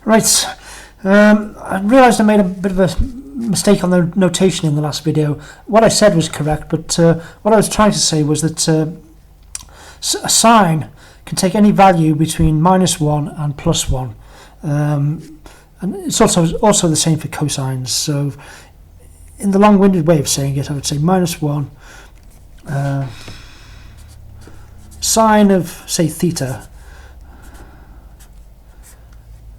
Right, I realised I made a bit of a mistake on the notation in the last video. What I said was correct, but what I was trying to say was that a sine can take any value between -1 and +1. And it's also the same for cosines. So in the long-winded way of saying it, I would say -1 sine of, say, theta.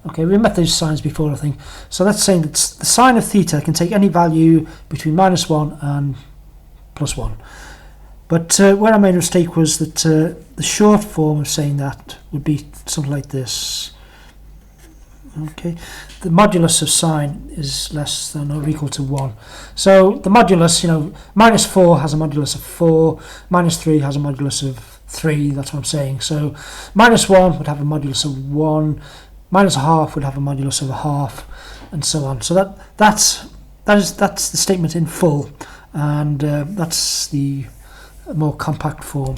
Okay, we met those signs before, I think. So that's saying that the sine of theta can take any value between -1 and +1. But where I made a mistake was that the short form of saying that would be something like this. Okay, the modulus of sine is less than or equal to 1. So the modulus, -4 has a modulus of 4, -3 has a modulus of 3, that's what I'm saying. So -1 would have a modulus of 1, -1/2 would have a modulus of 1/2, and so on. So that's the statement in full, and that's the more compact form.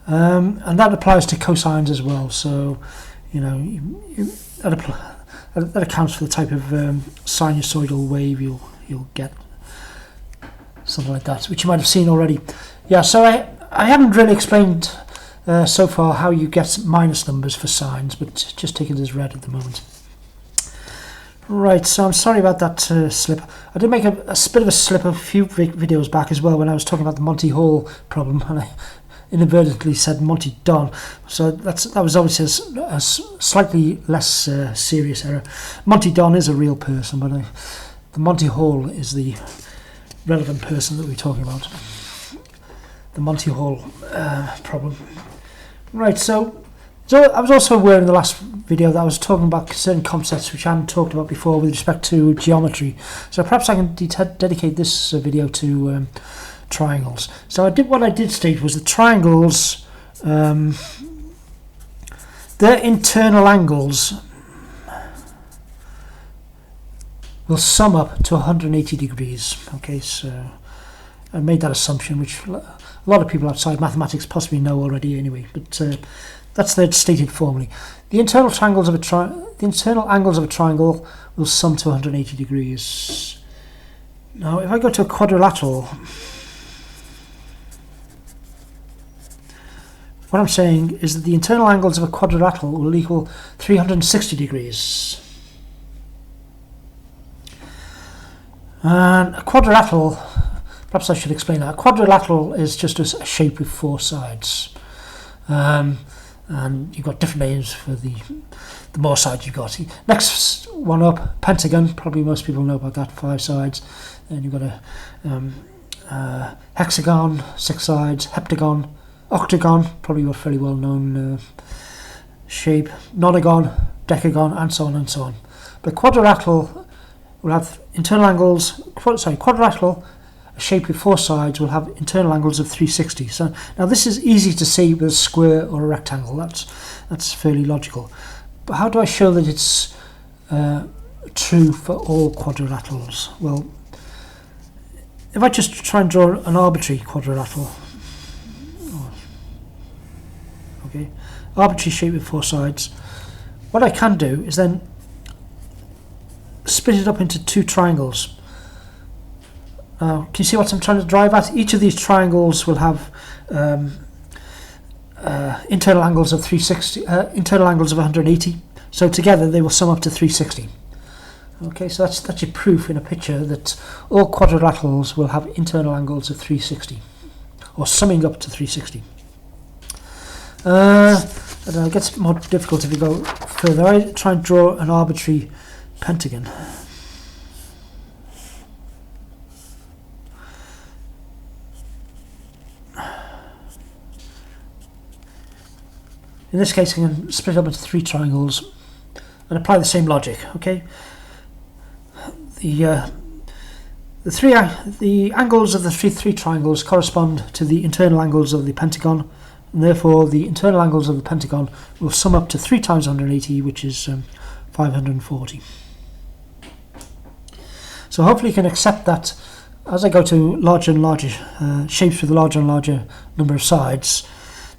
And that applies to cosines as well. So that accounts for the type of sinusoidal wave you'll get, something like that, which you might have seen already. Yeah, so I haven't really explained so far how you get minus numbers for sines, but just take it as read at the moment. Right, so I'm sorry about that slip. I did make a bit of a slip a few videos back as well when I was talking about the Monty Hall problem, and I inadvertently said Monty Don. So that was obviously a slightly less serious error. Monty Don is a real person, but the Monty Hall is the relevant person that we're talking about. The Monty Hall problem. Right, so I was also aware in the last video that I was talking about certain concepts which I hadn't talked about before with respect to geometry. So perhaps I can dedicate this video to triangles. So what I did state was that triangles, their internal angles will sum up to 180 degrees. Okay, so I made that assumption, which a lot of people outside mathematics possibly know already anyway, but that's their stated formally. The internal angles of a triangle will sum to 180 degrees. Now, if I go to a quadrilateral, what I'm saying is that the internal angles of a quadrilateral will equal 360 degrees. And a quadrilateral, perhaps I should explain that. A quadrilateral is just a shape with 4 sides. And you've got different names for the more sides you've got. Next one up, pentagon, probably most people know about that, 5 sides. Then you've got a hexagon, 6 sides, heptagon, octagon, probably a fairly well-known shape, nonagon, decagon, and so on and so on. But quadrilateral will have internal angles, quadrilateral, a shape with 4 sides, will have internal angles of 360. So now this is easy to see with a square or a rectangle. That's fairly logical. But how do I show that it's true for all quadrilaterals? Well, if I just try and draw an arbitrary quadrilateral, okay, arbitrary shape with 4 sides, what I can do is then split it up into 2 triangles. Can you see what I'm trying to drive at? Each of these triangles will have internal angles of 360, internal angles of 180. So together they will sum up to 360. Okay, so that's your proof in a picture that all quadrilaterals will have internal angles of 360, or summing up to 360. It gets more difficult if you go further. I try and draw an arbitrary pentagon. In this case, I can split up into 3 triangles and apply the same logic. Okay, the angles of the three triangles correspond to the internal angles of the pentagon, and therefore the internal angles of the pentagon will sum up to 3 times 180, which is 540. So hopefully you can accept that as I go to larger and larger shapes with a larger and larger number of sides,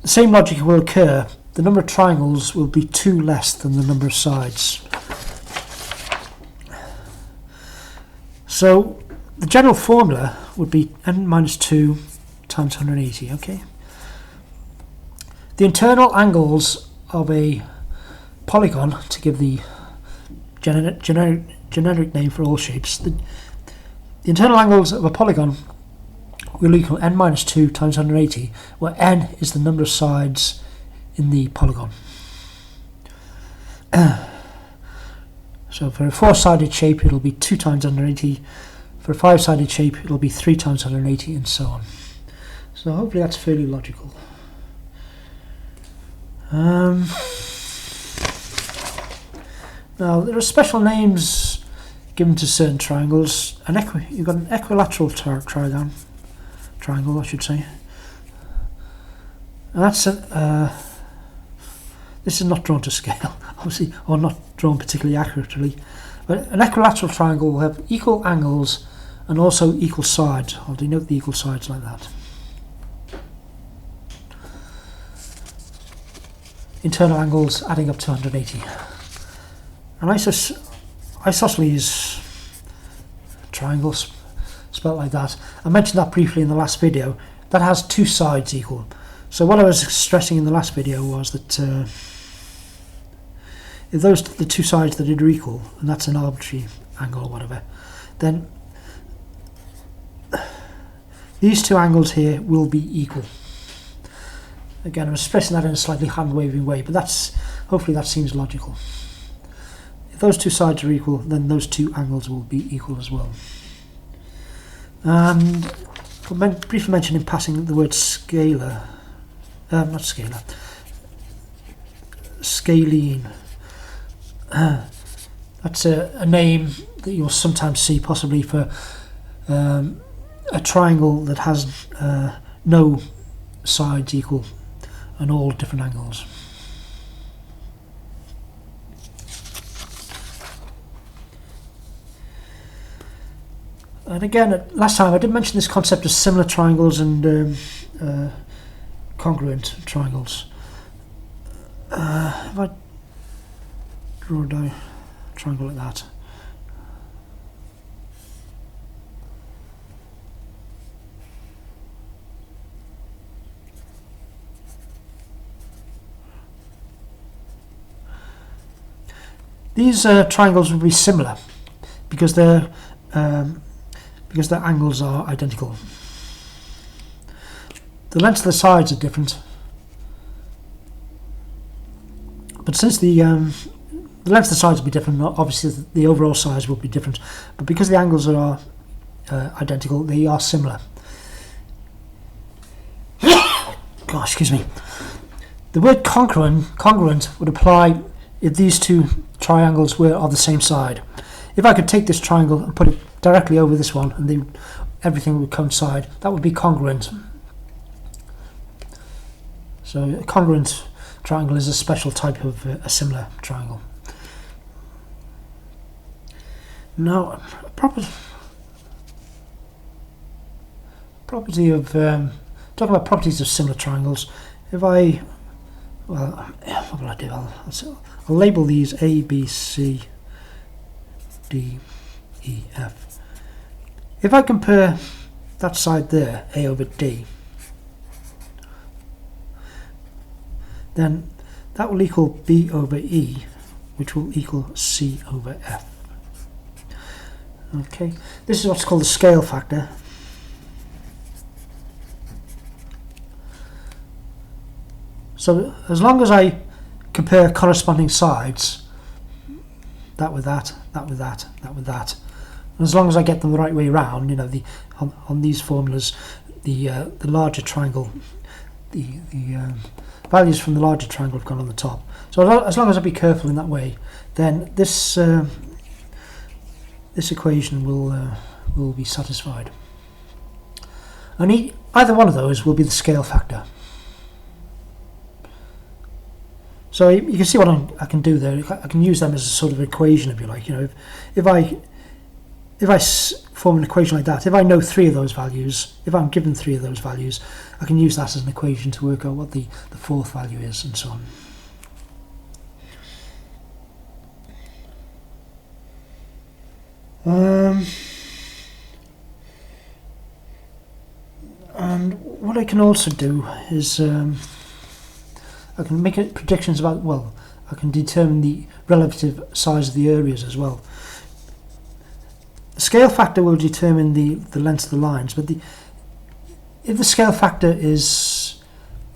the same logic will occur. The number of triangles will be 2 less than the number of sides. So the general formula would be n minus 2 times 180, okay? The internal angles of a polygon, to give the generic name for all shapes, the internal angles of a polygon will equal n minus 2 times 180, where n is the number of sides in the polygon. So for a 4-sided shape it'll be 2 times 180, for a 5-sided shape it'll be 3 times 180, and so on. So hopefully that's fairly logical. Now there are special names given to certain triangles. You've got an equilateral triangle, I should say. And that's this is not drawn to scale, obviously, or not drawn particularly accurately. But an equilateral triangle will have equal angles and also equal sides. I'll denote the equal sides like that. Internal angles adding up to 180. An isosceles triangle, spelled like that, I mentioned that briefly in the last video, that has 2 sides equal. So what I was stressing in the last video was that if those are the 2 sides that are equal, and that's an arbitrary angle or whatever, then these 2 angles here will be equal. Again, I'm stressing that in a slightly hand-waving way, but hopefully that seems logical. If those 2 sides are equal, then those 2 angles will be equal as well. And briefly mention in passing the word scalar, not scalar, scalene. That's a name that you'll sometimes see possibly for a triangle that has no sides equal and all different angles. And again, last time I did mention this concept of similar triangles and congruent triangles. If I draw a triangle like that, these triangles will be similar because their angles are identical. The lengths of the sides are different, but since the lengths of the sides will be different, obviously the overall size will be different. But because the angles are identical, they are similar. Gosh, excuse me. The word congruent would apply if these 2 triangles were of the same side. If I could take this triangle and put it directly over this one and everything would coincide, that would be congruent. So a congruent triangle is a special type of a similar triangle. Now, property of talking about properties of similar triangles. If what will I do? I'll label these A, B, C, D, E, F. If I compare that side there, A over D, then that will equal B over E, which will equal C over F. Okay, this is what's called the scale factor. So as long as I compare corresponding sides, that with that, that with that, that with that, and as long as I get them the right way around, you know, on these formulas, the larger triangle, the values from the larger triangle have gone on the top. So as long as I be careful in that way, then this this equation will be satisfied. And either one of those will be the scale factor. So you can see what I can do there. I can use them as a sort of equation, if you like. You know, if I form an equation like that, if I know 3 of those values, if I'm given 3 of those values, I can use that as an equation to work out what the 4th value is, and so on. And what I can also do is I can make predictions about, well, I can determine the relative size of the areas as well. The scale factor will determine the length of the lines, but if the scale factor is,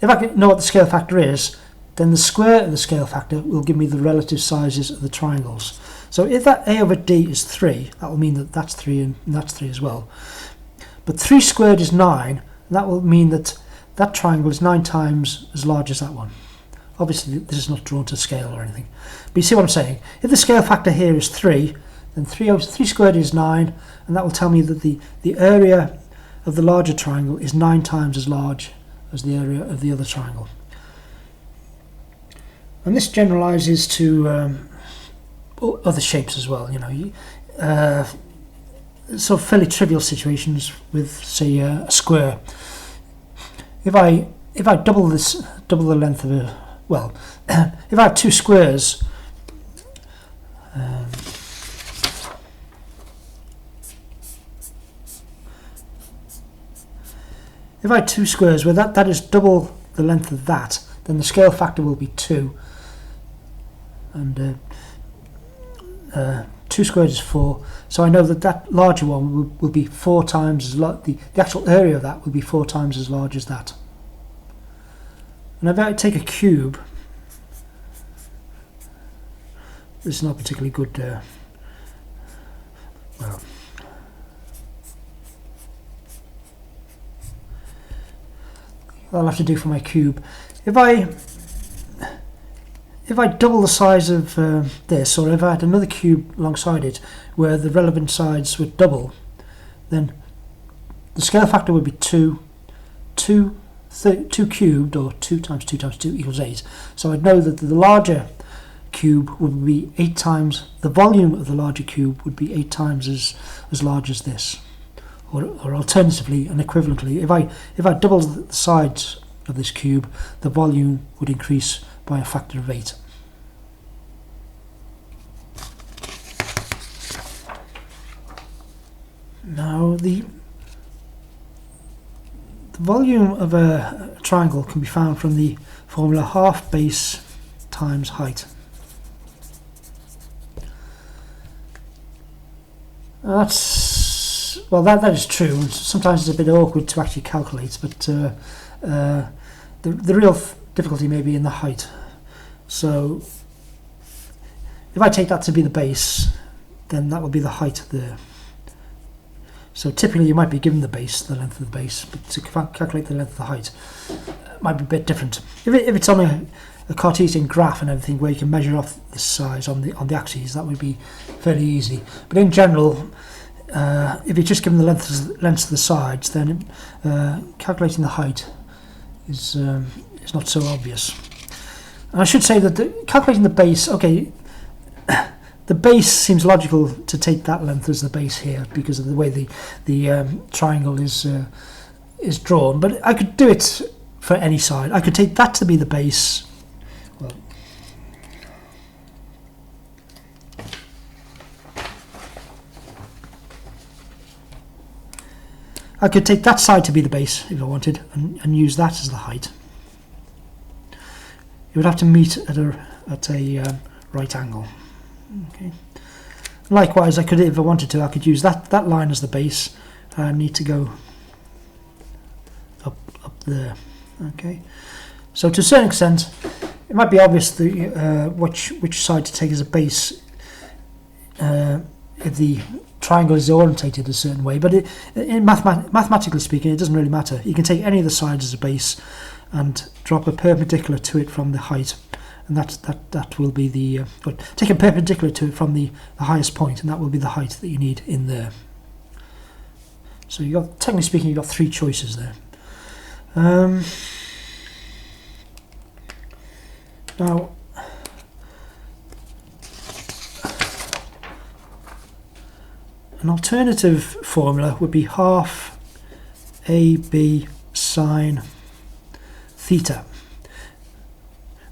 if I know what the scale factor is, then the square of the scale factor will give me the relative sizes of the triangles. So if that a over d is 3, that will mean that that's 3 and that's 3 as well. But 3 squared is 9, and that will mean that that triangle is 9 times as large as that one. Obviously this is not drawn to scale or anything, but you see what I'm saying. If the scale factor here is 3, then 3 squared is 9, and that will tell me that the area of the larger triangle is 9 times as large as the area of the other triangle. And this generalizes to other shapes as well, you know, sort of fairly trivial situations with, say, a square. If I double the length of a, well, if I have 2 squares, if I had 2 squares where that is double the length of that, then the scale factor will be 2. And 2 squared is 4, so I know that that larger one will be 4 times as large, the actual area of that will be 4 times as large as that. And if I take a cube, this is not particularly good, well, I'll have to do for my cube. If I double the size of this, or if I had another cube alongside it where the relevant sides would double, then the scale factor would be 2 cubed, or 2 times 2 times 2 equals 8. So I'd know that the larger cube would be 8 times, the volume of the larger cube would be 8 times as large as this. Or alternatively and equivalently, if I double the sides of this cube, the volume would increase by a factor of 8. Now the volume of a triangle can be found from the formula half base times height. That's, well, that is true. Sometimes it's a bit awkward to actually calculate, but the real difficulty may be in the height. So if I take that to be the base, then that will be the height there. So typically you might be given the base, the length of the base, but to calculate the length of the height it might be a bit different. If it's on a Cartesian graph and everything where you can measure off the size on the axes, that would be fairly easy. But in general, if you're just given the lengths of the sides, then calculating the height is not so obvious. And I should say that calculating the base, okay, the base seems logical to take that length as the base here because of the way the triangle is drawn. But I could do it for any side. I could take that to be the base. Well, I could take that side to be the base if I wanted, and use that as the height. It would have to meet at a right angle. Okay. Likewise, I could, if I wanted to, I could use that line as the base. I need to go up there. Okay. So to a certain extent, it might be obvious that, which side to take as a base if the triangle is orientated a certain way. But mathematically speaking, it doesn't really matter. You can take any of the sides as a base and drop a perpendicular to it from the height, and that will be the take a perpendicular to it from the highest point, and that will be the height that you need in there. So you got, technically speaking, you've got 3 choices there. Now, an alternative formula would be half AB sine theta,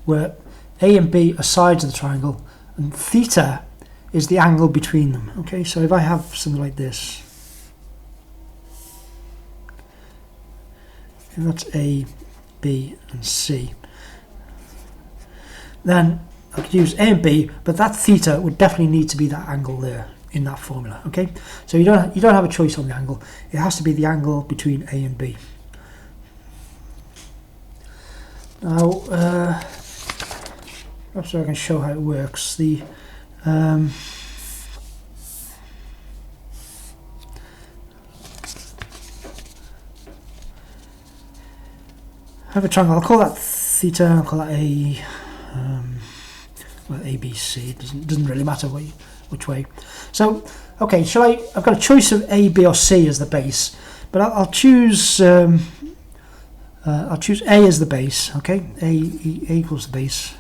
where A and B are sides of the triangle, and theta is the angle between them. Okay, so if I have something like this, and that's A, B and C. Then I could use A and B, but that theta would definitely need to be that angle there in that formula. Okay, so you don't have a choice on the angle. It has to be the angle between A and B. Now, perhaps I can show how it works. I have a triangle. I'll call that theta. I'll call that A. Well, A, B, C. It doesn't really matter which way. So, okay. I've got a choice of A, B, or C as the base, but I'll choose. I'll choose A as the base. Okay, A equals the base.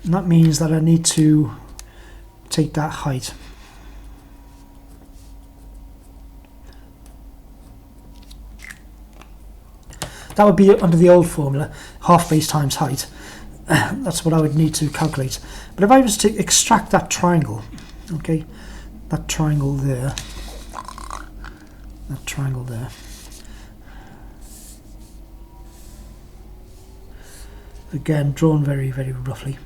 And that means that I need to take that height. That would be under the old formula, half base times height. That's what I would need to calculate. But if I was to extract that triangle, okay, that triangle there, again drawn very, very roughly.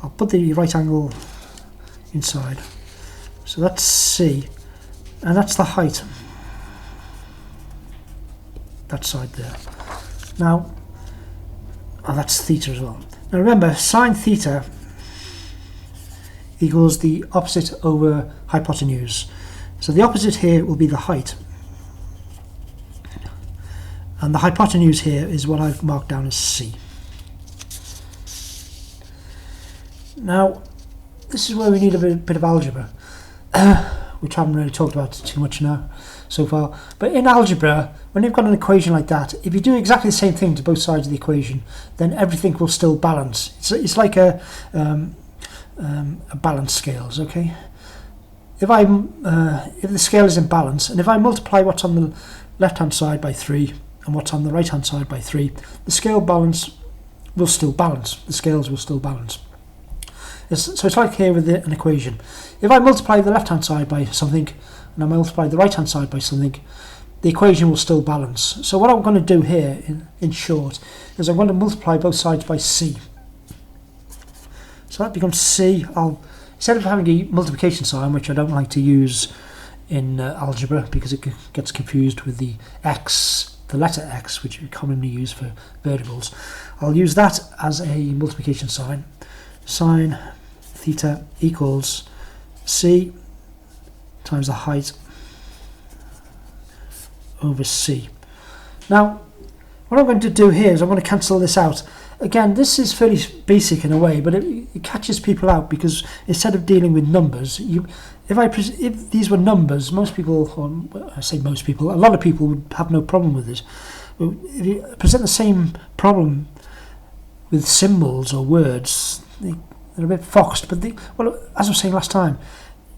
I'll put the right angle inside. So that's C, and that's the height, that side there. Now, that's theta as well. Now remember, sine theta equals the opposite over hypotenuse. So the opposite here will be the height. And the hypotenuse here is what I've marked down as C. Now, this is where we need a bit of algebra, which I haven't really talked about too much now so far. But in algebra, when you've got an equation like that, if you do exactly the same thing to both sides of the equation, then everything will still balance. It's like a balance scales, okay? If the scale is in balance, and if I multiply what's on the left-hand side by 3 and what's on the right-hand side by 3, the scale balance will still balance. The scales will still balance. So it's like here with an equation. If I multiply the left-hand side by something and I multiply the right-hand side by something, the equation will still balance. So what I'm going to do here, in short, is I'm going to multiply both sides by C. So that becomes C. Instead of having a multiplication sign, which I don't like to use in algebra because it gets confused with the X, the letter X, which we commonly use for variables, I'll use that as a multiplication sign. Sine theta equals C times the height over C. Now, what I'm going to do here is I'm going to cancel this out. Again, this is fairly basic in a way, but it catches people out because instead of dealing with numbers, if these were numbers, most people, or I say most people, a lot of people would have no problem with this. But if you present the same problem with symbols or words, they're a bit foxed, but well, as I was saying last time,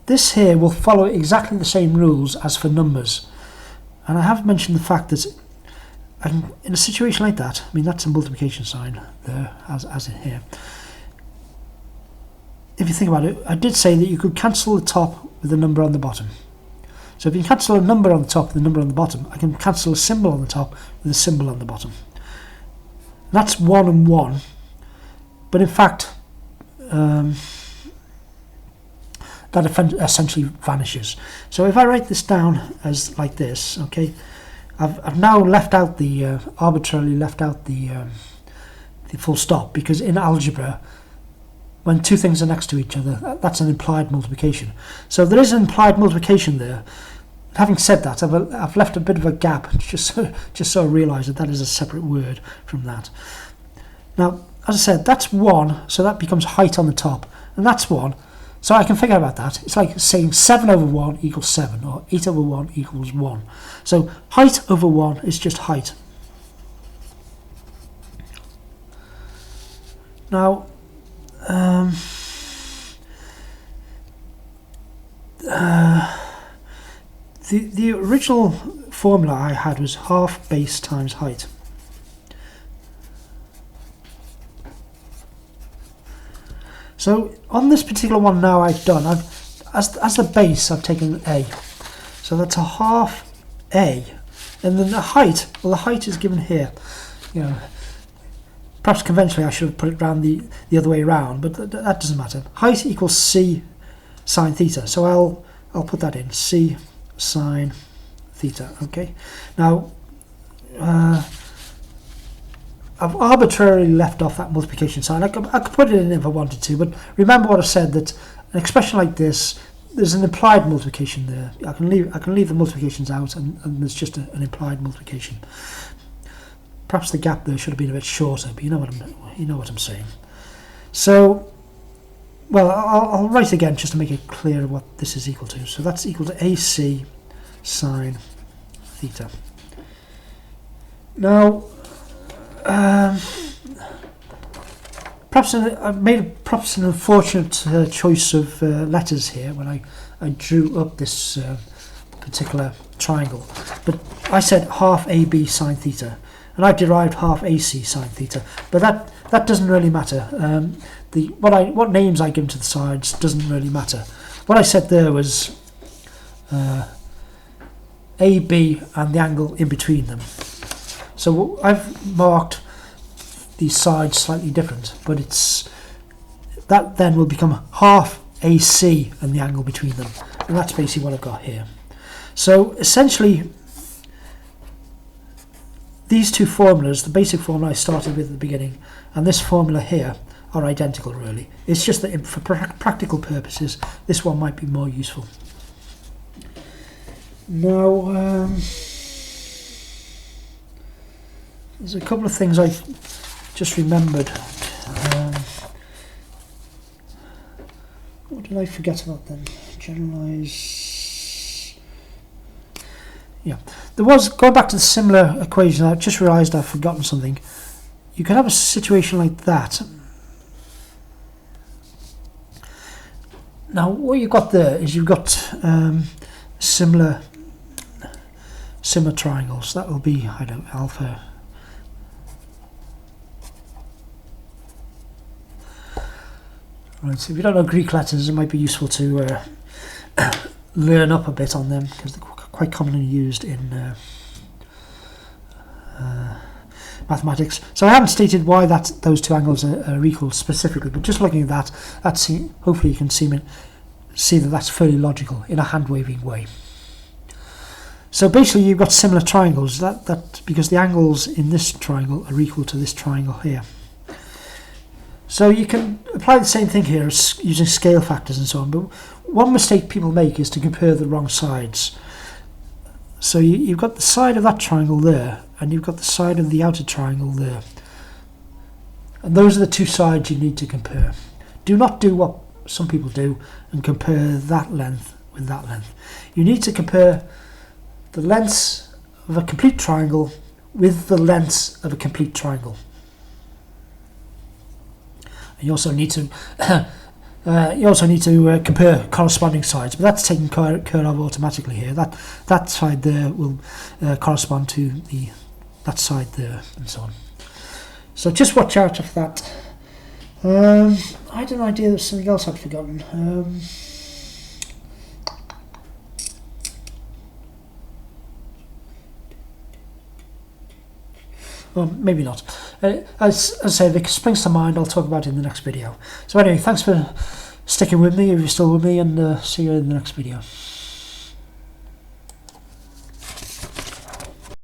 this here will follow exactly the same rules as for numbers. And I have mentioned the fact that in a situation like that, I mean that's a multiplication sign there, as in here. If you think about it, I did say that you could cancel the top with a number on the bottom. So if you cancel a number on the top with a number on the bottom, I can cancel a symbol on the top with a symbol on the bottom. That's 1 and 1, but in fact, that essentially vanishes. So if I write this down as like this, okay, I've now left out the arbitrarily left out the full stop, because in algebra, when two things are next to each other, that's an implied multiplication. So there is an implied multiplication there. Having said that, I've left a bit of a gap just so I realise that is a separate word from that. Now, as I said, that's 1, so that becomes height on the top, and that's 1. So I can figure out that. It's like saying 7 over 1 equals 7, or 8 over 1 equals 1. So height over 1 is just height. Now, the original formula I had was half base times height. So on this particular one now as the base I've taken A. So that's a half A. And then the height, well, the height is given here. You know, perhaps conventionally I should have put it round the other way around, but that doesn't matter. Height equals c sine theta. So I'll put that in, c sine theta. Okay. Now I've arbitrarily left off that multiplication sign. I could put it in if I wanted to, but remember what I said, that an expression like this, there's an implied multiplication there. I can leave the multiplications out, and there's just an implied multiplication. Perhaps the gap there should have been a bit shorter, but you know what I'm saying. So, well, I'll write again just to make it clear what this is equal to. So that's equal to AC sine theta. Now, perhaps I made perhaps an unfortunate choice of letters here when I drew up this particular triangle. But I said half AB sine theta, and I've derived half AC sine theta. But that doesn't really matter. What names I give to the sides doesn't really matter. What I said there was AB and the angle in between them. So I've marked these sides slightly different, but that then will become half AC and the angle between them, and that's basically what I've got here. So essentially, these two formulas, the basic formula I started with at the beginning and this formula here, are identical really. It's just that for practical purposes this one might be more useful. Now there's a couple of things I just remembered. What did I forget about them? Generalize. Yeah, there was, going back to the similar equation, I just realised I've forgotten something. You could have a situation like that. Now, what you've got there is you've got similar triangles. That will be, I don't know, alpha. Right, so if you don't know Greek letters, it might be useful to learn up a bit on them, because they're quite commonly used in mathematics. So I haven't stated why those two angles are equal specifically, but just looking at that, hopefully you can see that that's fairly logical in a hand-waving way. So basically you've got similar triangles, that because the angles in this triangle are equal to this triangle here. So you can apply the same thing here using scale factors and so on, but one mistake people make is to compare the wrong sides. So you've got the side of that triangle there, and you've got the side of the outer triangle there. And those are the two sides you need to compare. Do not do what some people do and compare that length with that length. You need to compare the lengths of a complete triangle with the lengths of a complete triangle. You also need to compare corresponding sides, but that's taken care of automatically here. That side there will correspond to that side there, and so on. So just watch out for that. I had an idea of something else I'd forgotten. Well, maybe not. As I say, if it springs to mind, I'll talk about it in the next video. So anyway, thanks for sticking with me, if you're still with me, and see you in the next video.